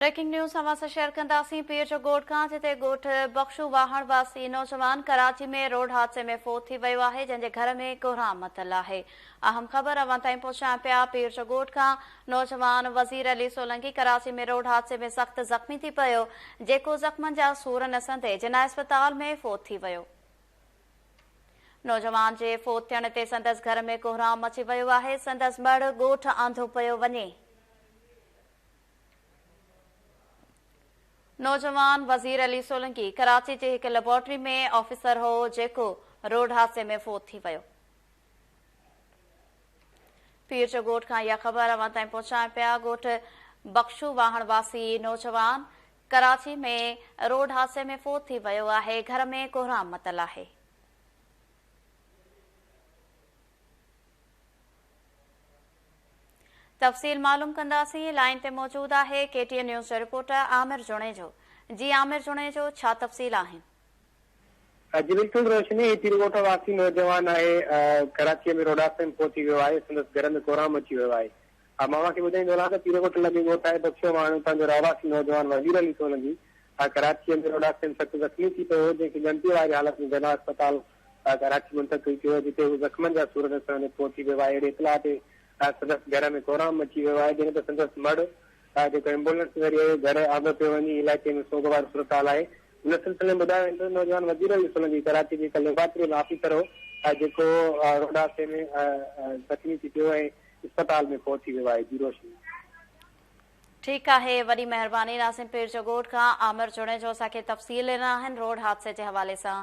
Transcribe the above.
Breaking news हमारे share कंदासीं पीर जो ॻोठ खां जिते ॻोठ बख्शू वाहण वासी नौजवान कराची में रोड हादसे में फोत थी वियो आहे जंहिंजे घर में कोहराम मतल आहे। अहम ख़बर अवां ताईं पहुचायूं पिया। पीर जो ॻोठ खां नौजवान वज़ीर अली सोलंकी कराची में रोड हादसे में सख़्त ज़ख़्मी थी पियो, जेको ज़ख़्मनि जा सूर नसंदे जिना अस्पताल में फोत थी वियो। नौजवान जे फोत थियण ते संदसि घर में कोहराम मची वियो आहे। संदसि मड़ ॻोठ आंधो पियो वञे। नौजवान वज़ीर अली सोलंकी कराची जे हिक लेबोरेटरी में ऑफिसर हो जेको रोड हादसे में फोत थी वियो। पीर जो ॻोठ खां इहा ख़बर अवां ताईं पहुचायूं पिया। ॻोठ बख्शू वाहण वासी नौजवान कराची में रोड हादसे में फोत थी वियो आहे। घर में कोहराम मतल आहे। तफ़सील मालूम कंदासीं। लाइन ते मौजूद आहे KTN न्यूज़ जो रिपोर्टर आमिर जुणेजो। जी आमिर जुणेजो, छा तफ़सील आहिनि? जी बिल्कुल रोशनी, तिरगोठ वासी नौजवान आहे कराची में रोड हादसे में फोत थी वियो आहे। संदसि घर में कोहराम अची वियो आहे। मां खे ॿुधाईंदो वञा त तिरगोठ लॻे ॻोठ आहे बख्शो माण्हू पंहिंजो रहवासी नौजवान वज़ीर अली सोलंकी कराची में रोड हादसे में सख़्त ज़ख़्मी थी पियो, जंहिंखे गंभीर वारी हालत में जना अस्पताल कराची मुंतक़िल कयो, जिते हू ज़ख़्मनि जा सूर नसण में फोत थी वियो आहे। अहिड़े इतलाह ते संदसि घर में कोहराम मची वियो आहे, जंहिं ते संदसि मड़ जेको एम्बुलेंस ज़रिए घर आंदो पियो वञे। इलाइक़े में सोगवार सूरताल आहे। इन सिलसिले में ॿुधायो वेंदो नौजवान वज़ीर अली सोलंकी कराची जे लेबोरेटरी ऑफिसर हो जेको रोड हादसे में ज़ख़्मी थी पियो ऐं अस्पताल में फोत थी वियो आहे। जी रोशनी, ठीकु आहे, वॾी महिरबानी। नासिम पीर जो ॻोठ खां आमिर जुणेजो असांखे तफ़सील ॾिना आहिनि रोड हादसे जे हवाले सां।